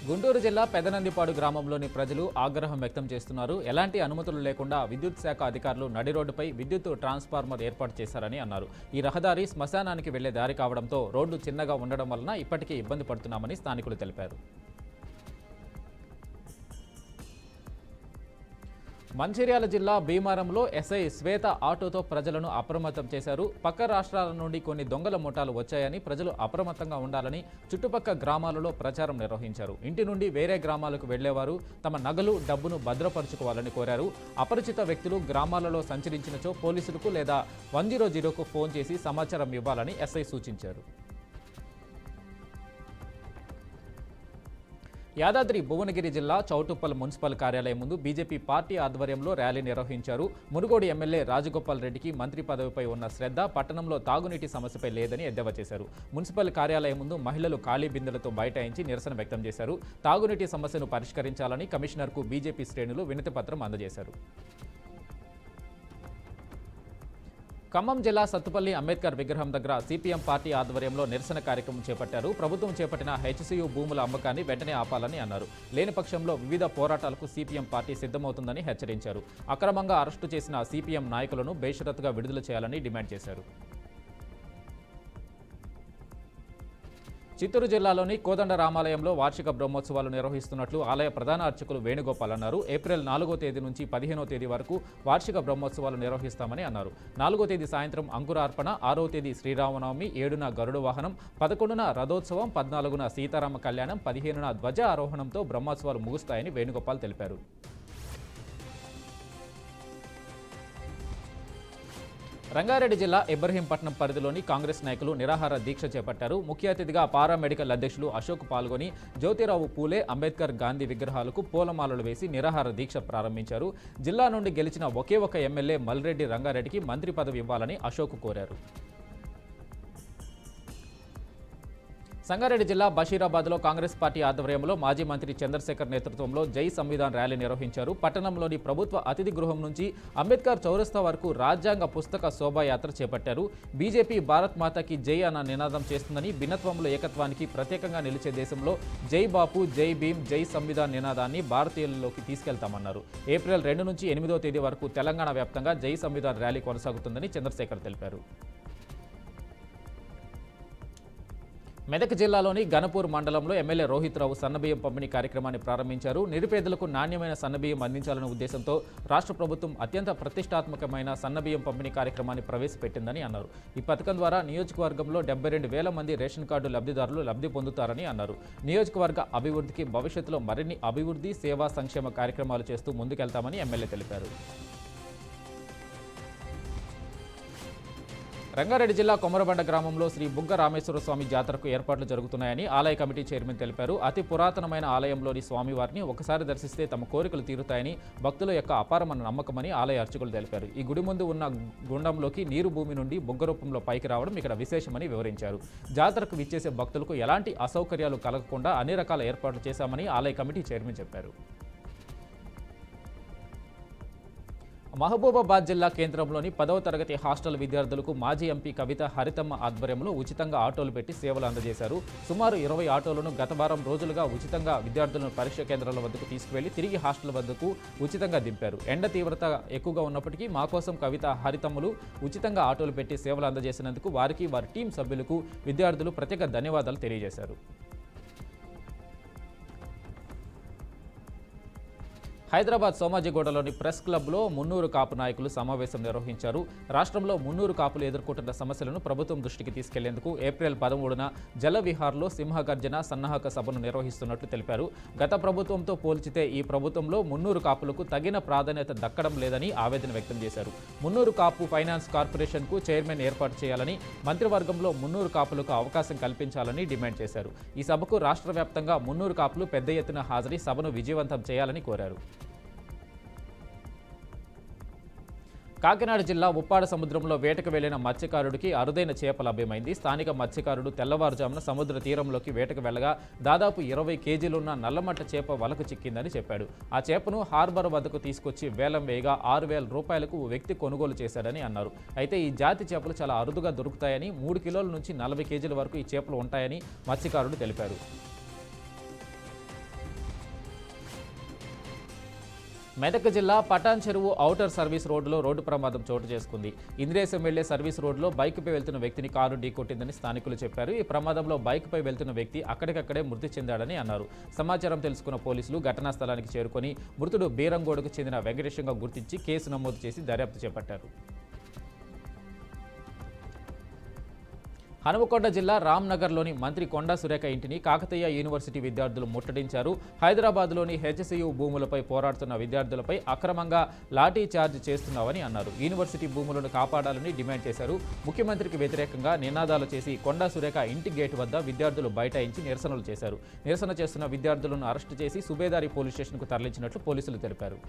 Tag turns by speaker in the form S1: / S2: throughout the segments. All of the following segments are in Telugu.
S1: గుంటూరు జిల్లా పెదనందిపాడు గ్రామంలోని ప్రజలు ఆగ్రహం వ్యక్తం చేస్తున్నారు. ఎలాంటి అనుమతులు లేకుండా విద్యుత్ శాఖ అధికారులు నడి రోడ్డుపై విద్యుత్ ట్రాన్స్ఫార్మర్ ఏర్పాటు చేశారని అన్నారు. ఈ రహదారి శ్మశానానికి వెళ్లే దారి కావడంతో రోడ్డు చిన్నగా ఉండడం వలన ఇప్పటికీ ఇబ్బంది పడుతున్నామని స్థానికులు తెలిపారు. మంచిర్యాల జిల్లా భీమారంలో ఎస్ఐ శ్వేత ఆటోతో ప్రజలను అప్రమత్తం చేశారు. పక్క రాష్ట్రాల నుండి కొన్ని దొంగల ముఠాలు వచ్చాయని ప్రజలు అప్రమత్తంగా ఉండాలని చుట్టుపక్కల గ్రామాలలో ప్రచారం నిర్వహించారు. ఇంటి నుండి వేరే గ్రామాలకు వెళ్లేవారు తమ నగలు డబ్బును భద్రపరుచుకోవాలని కోరారు. అపరిచిత వ్యక్తులు గ్రామాలలో సంచరించినచో పోలీసులకు లేదా 100కు ఫోన్ చేసి సమాచారం ఇవ్వాలని ఎస్ఐ సూచించారు. యాదాద్రి భువనగిరి జిల్లా చౌటుప్పల్ మున్సిపల్ కార్యాలయం ముందు బీజేపీ పార్టీ ఆధ్వర్యంలో ర్యాలీ నిర్వహించారు. మునుగోడు ఎమ్మెల్యే రాజగోపాల్ రెడ్డికి మంత్రి పదవిపై ఉన్న శ్రద్ధ పట్టణంలో తాగునీటి సమస్యపై లేదని ఎద్దేవా చేశారు. మున్సిపల్ కార్యాలయం ముందు మహిళలు ఖాళీ బిందెలతో బైఠాయించి నిరసన వ్యక్తం చేశారు. తాగునీటి సమస్యను పరిష్కరించాలని కమిషనర్కు బీజేపీ శ్రేణులు వినతిపత్రం అందజేశారు. ఖమ్మం జిల్లా సత్తుపల్లి అంబేద్కర్ విగ్రహం దగ్గర సిపిఎం పార్టీ ఆధ్వర్యంలో నిరసన కార్యక్రమం చేపట్టారు. ప్రభుత్వం చేపట్టిన హెచ్సియు భూముల అమ్మకాన్ని వెంటనే ఆపాలని అన్నారు. లేని పక్షంలో వివిధ పోరాటాలకు సిపిఎం పార్టీ సిద్ధమవుతుందని హెచ్చరించారు. అక్రమంగా అరెస్టు చేసిన సిపిఎం నాయకులను బేషరతుగా విడుదల చేయాలని డిమాండ్ చేశారు. చిత్తూరు జిల్లాలోని కోదండ రామాలయంలో వార్షిక బ్రహ్మోత్సవాలు నిర్వహిస్తున్నట్లు ఆలయ ప్రధాన అర్చకులు వేణుగోపాల్ అన్నారు. ఏప్రిల్ 4వ తేదీ నుంచి 15వ తేదీ వరకు వార్షిక బ్రహ్మోత్సవాలు నిర్వహిస్తామని అన్నారు. 4వ తేదీ సాయంత్రం అంకురార్పణ, 6వ తేదీ శ్రీరామనవమి, 7న గరుడ వాహనం, 11న రథోత్సవం, 14న సీతారామ కళ్యాణం, 15న ధ్వజ ఆరోహణంతో బ్రహ్మోత్సవాలు ముగుస్తాయని వేణుగోపాల్ తెలిపారు. రంగారెడ్డి జిల్లా ఇబ్రహీంపట్నం పరిధిలోని కాంగ్రెస్ నాయకులు నిరాహార దీక్ష చేపట్టారు. ముఖ్య అతిథిగా పారామెడికల్ అధ్యక్షులు అశోక్ పాల్గొని జ్యోతిరావు పూలే, అంబేద్కర్, గాంధీ విగ్రహాలకు పూలమాలలు వేసి నిరాహార దీక్ష ప్రారంభించారు. జిల్లా నుండి గెలిచిన ఒకే ఒక ఎమ్మెల్యే మల్రెడ్డి రంగారెడ్డికి మంత్రి పదవి ఇవ్వాలని అశోక్ కోరారు. సంగారెడ్డి జిల్లా బషీరాబాద్లో కాంగ్రెస్ పార్టీ ఆధ్వర్యంలో మాజీ మంత్రి చంద్రశేఖర్ నేతృత్వంలో జై సంవిధాన్ ర్యాలీ నిర్వహించారు. పట్టణంలోని ప్రభుత్వ అతిథి గృహం నుంచి అంబేద్కర్ చౌరస్తా వరకు రాజ్యాంగ పుస్తక శోభాయాత్ర చేపట్టారు. బీజేపీ భారత్ మాతాకి జై అన్న నినాదం చేస్తుందని, భిన్నత్వంలో ఏకత్వానికి ప్రత్యేకంగా నిలిచే దేశంలో జై బాపు, జై భీమ్, జై సంవిధాన్ నినాదాన్ని భారతీయులలోకి తీసుకెళ్తామన్నారు. ఏప్రిల్ 2 నుంచి 8వ తేదీ వరకు తెలంగాణ వ్యాప్తంగా జై సంవిధాన్ ర్యాలీ కొనసాగుతుందని చంద్రశేఖర్ తెలిపారు. మెదక్ జిల్లాలోని గణపూర్ మండలంలో ఎమ్మెల్యే రోహిత్ రావు సన్నబియ్యం పంపిణీ కార్యక్రమాన్ని ప్రారంభించారు. నిరుపేదలకు నాణ్యమైన సన్నబియ్యం అందించాలనే ఉద్దేశంతో రాష్ట్ర ప్రభుత్వం అత్యంత ప్రతిష్టాత్మకమైన సన్నబియ్యం పంపిణీ కార్యక్రమాన్ని ప్రవేశపెట్టిందని అన్నారు. ఈ పథకం ద్వారా నియోజకవర్గంలో 72,000 మంది రేషన్ కార్డు లబ్ధిదారులు లబ్ధి పొందుతారని అన్నారు. నియోజకవర్గ అభివృద్ధికి భవిష్యత్తులో మరిన్ని అభివృద్ధి, సేవా, సంక్షేమ కార్యక్రమాలు చేస్తూ ముందుకెళ్తామని ఎమ్మెల్యే తెలిపారు. రంగారెడ్డి జిల్లా కొమరబండ గ్రామంలో శ్రీ బుగ్గ రామేశ్వర స్వామి జాతరకు ఏర్పాట్లు జరుగుతున్నాయని ఆలయ కమిటీ చైర్మన్ తెలిపారు. అతి పురాతనమైన ఆలయంలోని స్వామివారిని ఒకసారి దర్శిస్తే తమ కోరికలు తీరుతాయని భక్తుల యొక్క అపారమైన నమ్మకమని ఆలయ అర్చకులు తెలిపారు. ఈ గుడి ముందు ఉన్న గుండంలోకి నీరు భూమి నుండి బుగ్గ రూపంలో పైకి రావడం ఇక్కడ విశేషమని వివరించారు. జాతరకు విచ్చేసే భక్తులకు ఎలాంటి అసౌకర్యాలు కలగకుండా అన్ని రకాల ఏర్పాట్లు చేశామని ఆలయ కమిటీ చైర్మన్ చెప్పారు. మహబూబాబాద్ జిల్లా కేంద్రంలోని 10వ తరగతి హాస్టల్ విద్యార్థులకు మాజీ ఎంపీ కవిత హరితమ్మ ఆధ్వర్యంలో ఉచితంగా ఆటోలు పెట్టి సేవలు అందజేశారు. సుమారు 20 ఆటోలను గత వారం రోజులుగా ఉచితంగా విద్యార్థులను పరీక్ష కేంద్రాల వద్దకు తీసుకువెళ్లి తిరిగి హాస్టల్ వద్దకు ఉచితంగా దింపారు. ఎండ తీవ్రత ఎక్కువగా ఉన్నప్పటికీ మా కోసం కవిత, హరితమ్మలు ఉచితంగా ఆటోలు పెట్టి సేవలు అందజేసినందుకు వారికి, వారి టీం సభ్యులకు విద్యార్థులు ప్రత్యేక ధన్యవాదాలు తెలియజేశారు. హైదరాబాద్ సోమాజిగూడలోని ప్రెస్ క్లబ్లో మున్నూరు కాపు నాయకులు సమావేశం నిర్వహించారు. రాష్ట్రంలో మున్నూరు కాపులు ఎదుర్కొంటున్న సమస్యలను ప్రభుత్వం దృష్టికి తీసుకెళ్లేందుకు ఏప్రిల్ 13న జలవిహార్లో సింహగర్జన సన్నాహక సభను నిర్వహిస్తున్నట్లు తెలిపారు. గత ప్రభుత్వంతో పోల్చితే ఈ ప్రభుత్వంలో మున్నూరు కాపులకు తగిన ప్రాధాన్యత దక్కడం లేదని ఆవేదన వ్యక్తం చేశారు. మున్నూరు కాపు ఫైనాన్స్ కార్పొరేషన్కు చైర్మన్ ఏర్పాటు చేయాలని, మంత్రివర్గంలో మున్నూరు కాపులకు అవకాశం కల్పించాలని డిమాండ్ చేశారు. ఈ సభకు రాష్ట్ర వ్యాప్తంగా మున్నూరు కాపులు పెద్ద ఎత్తున హాజరై సభను విజయవంతం చేయాలని కోరారు. కాకినాడ జిల్లా ఉప్పాడ సముద్రంలో వేటకు వెళ్లిన మత్స్యకారుడికి అరుదైన చేప లభ్యమైంది. స్థానిక మత్స్యకారుడు తెల్లవారుజామున సముద్ర తీరంలోకి వేటకు వెళ్లగా దాదాపు 20 కేజీలున్న నల్లమట్ట చేప వలకు చిక్కిందని చెప్పాడు. ఆ చేపను హార్బర్ వద్దకు తీసుకొచ్చి వేలం వేయగా 6,000 రూపాయలకు ఓ వ్యక్తి కొనుగోలు చేశాడని అన్నారు. అయితే ఈ జాతి చేపలు చాలా అరుదుగా దొరుకుతాయని, 3 కిలోల నుంచి 40 కేజీల వరకు ఈ చేపలు ఉంటాయని మత్స్యకారుడు తెలిపారు. మెదక్ జిల్లా పటాన్ చెరువు ఔటర్ సర్వీస్ రోడ్డులో రోడ్డు ప్రమాదం చోటు చేసుకుంది. ఇంద్రేశం వెళ్లే సర్వీస్ రోడ్డులో బైక్పై వెళ్తున్న వ్యక్తిని కారు ఢీకొట్టిందని స్థానికులు చెప్పారు. ఈ ప్రమాదంలో బైక్పై వెళ్తున్న వ్యక్తి అక్కడికక్కడే మృతి చెందాడని అన్నారు. సమాచారం తెలుసుకున్న పోలీసులు ఘటనా స్థలానికి చేరుకొని మృతుడు బీరంగోడుకు చెందిన వెంకటేశంగా గుర్తించి కేసు నమోదు చేసి దర్యాప్తు చేపట్టారు. హనుమకొండ జిల్లా రామ్నగర్లోని మంత్రి కొండా సురేఖ ఇంటిని కాకతీయ యూనివర్సిటీ విద్యార్థులు ముట్టడించారు. హైదరాబాద్లోని హెచ్సియు భూములపై పోరాడుతున్న విద్యార్థులపై అక్రమంగా లాఠీ చార్జ్ చేస్తున్నామని అన్నారు. యూనివర్సిటీ భూములను కాపాడాలని డిమాండ్ చేశారు. ముఖ్యమంత్రికి వ్యతిరేకంగా నినాదాలు చేసి కొండా సురేఖ ఇంటి గేటు వద్ద విద్యార్థులు బైఠాయించి నిరసనలు చేశారు. నిరసన చేస్తున్న విద్యార్థులను అరెస్టు చేసి సుబేదారి పోలీస్ స్టేషన్కు తరలించినట్లు పోలీసులు తెలిపారు.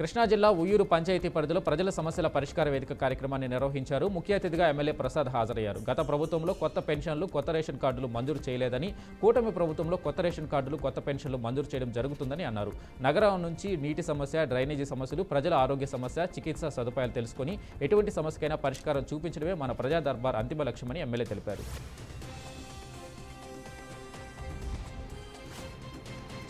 S1: కృష్ణా జిల్లా ఉయ్యూరు పంచాయతీ పరిధిలో ప్రజల సమస్యల పరిష్కార వేదిక కార్యక్రమాన్ని నిర్వహించారు. ముఖ్య అతిథిగా ఎమ్మెల్యే ప్రసాద్ హాజరయ్యారు. గత ప్రభుత్వంలో కొత్త పెన్షన్లు, కొత్త రేషన్ కార్డులు మంజూరు చేయలేదని, కూటమి ప్రభుత్వంలో కొత్త రేషన్ కార్డులు, కొత్త పెన్షన్లు మంజూరు చేయడం జరుగుతుందని అన్నారు. నగరం నుంచి నీటి సమస్య, డ్రైనేజీ సమస్యలు, ప్రజల ఆరోగ్య సమస్య, చికిత్సా సదుపాయాలు తెలుసుకుని ఎటువంటి సమస్యకైనా పరిష్కారం చూపించడమే మన ప్రజా దర్బార్ అంతిమ లక్ష్యమని ఎమ్మెల్యే తెలిపారు.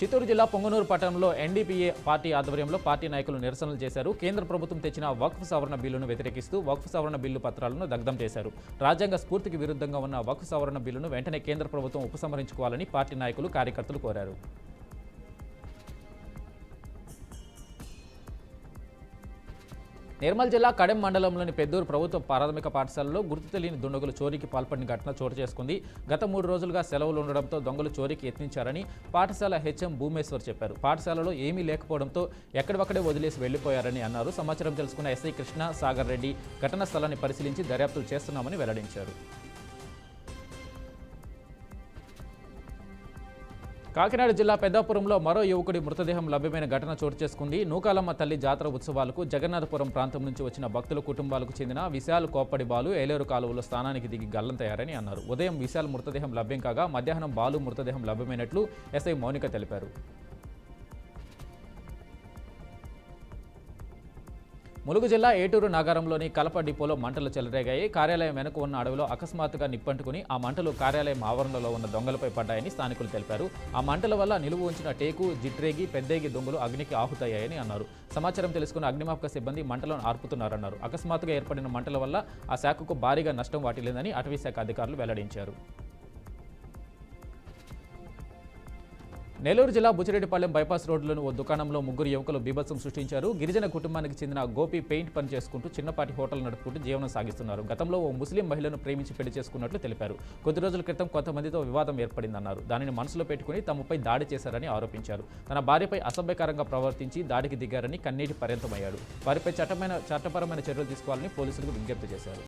S1: చిత్తూరు జిల్లా పొంగనూరు పట్టణంలో ఎన్డీపీఏ పార్టీ ఆధ్వర్యంలో పార్టీ నాయకులు నిరసనలు చేశారు. కేంద్ర ప్రభుత్వం తెచ్చిన వక్ఫ్ సవరణ బిల్లును వ్యతిరేకిస్తూ వక్ఫ్ సవరణ బిల్లు పత్రాలను దగ్ధం చేశారు. రాజ్యాంగ స్ఫూర్తికి విరుద్ధంగా ఉన్న వక్ఫ్ సవరణ బిల్లును వెంటనే కేంద్ర ప్రభుత్వం ఉపసంహరించుకోవాలని పార్టీ నాయకులు, కార్యకర్తలు కోరారు. నిర్మల్ జిల్లా కడెం మండలంలోని పెద్దూరు ప్రభుత్వ ప్రాథమిక పాఠశాలలో గుర్తు తెలియని దుండగులు చోరీకి పాల్పడిన ఘటన చోటు చేసుకుంది. గత 3 రోజులుగా సెలవులు ఉండడంతో దొంగలు చోరీకి యత్నించారని పాఠశాల హెచ్ఎం భూమేశ్వర్ చెప్పారు. పాఠశాలలో ఏమీ లేకపోవడంతో ఎక్కడివక్కడే వదిలేసి వెళ్లిపోయారని అన్నారు. సమాచారం తెలుసుకున్న ఎస్ఐ కృష్ణ సాగర్ రెడ్డి ఘటనా స్థలాన్ని పరిశీలించి దర్యాప్తులు చేస్తున్నామని వెల్లడించారు. కాకినాడ జిల్లా పెద్దాపురంలో మరో యువకుడి మృతదేహం లభ్యమైన ఘటన చోటు చేసుకుంది. నూకాలమ్మ తల్లి జాతర ఉత్సవాలకు జగన్నాథపురం ప్రాంతం నుంచి వచ్చిన భక్తుల కుటుంబాలకు చెందిన విశాల్ కోప్పడి బాలు ఏలేరు కాలువలో స్థానానికి దిగి గల్లంతయ్యారని అన్నారు. ఉదయం విశాల్ మృతదేహం లభ్యం కాగా మధ్యాహ్నం బాలు మృతదేహం లభ్యమైనట్లు ఎస్ఐ మౌనిక తెలిపారు. ములుగు జిల్లా ఏటూరు నగరంలోని కలప డిపోలో మంటలు చెలరేగాయి. కార్యాలయం వెనుక ఉన్న అడవిలో అకస్మాత్తుగా నిప్పంటుకుని ఆ మంటలు కార్యాలయం ఆవరణలో ఉన్న దొంగలపై పడ్డాయని స్థానికులు తెలిపారు. ఆ మంటల వల్ల నిలువు ఉంచిన టేకు, జిట్రేగి, పెద్దేగి దొంగలు అగ్నికి ఆహుతయ్యాయని అన్నారు. సమాచారం తెలుసుకున్న అగ్నిమాపక సిబ్బంది మంటలను ఆర్పుతున్నారన్నారు. అకస్మాత్తుగా ఏర్పడిన మంటల వల్ల ఆ శాఖకు భారీగా నష్టం వాటిల్లిందని అటవీశాఖ అధికారులు వెల్లడించారు. నెల్లూరు జిల్లా బుచ్చిరెడ్డిపాలెం బైపాస్ రోడ్లోని ఓ దుకాణంలో 3 యువకులు బీభత్సం సృష్టించారు. గిరిజన కుటుంబానికి చెందిన గోపి పెయింట్ పని చేసుకుంటూ చిన్నపాటి హోటల్ నడుపుకుంటూ జీవనం సాగిస్తున్నారు. గతంలో ఓ ముస్లిం మహిళను ప్రేమించి పెళ్లి చేసుకున్నట్లు తెలిపారు. కొద్ది రోజుల క్రితం కొంతమందితో వివాదం ఏర్పడిందన్నారు. దానిని మనసులో పెట్టుకుని తమపై దాడి చేశారని ఆరోపించారు. తన భార్యపై అసభ్యకరంగా ప్రవర్తించి దాడికి దిగారని కన్నీటి పర్యంతమయ్యాడు. వారిపై చట్టపరమైన చర్యలు తీసుకోవాలని పోలీసులకు విజ్ఞప్తి చేశారు.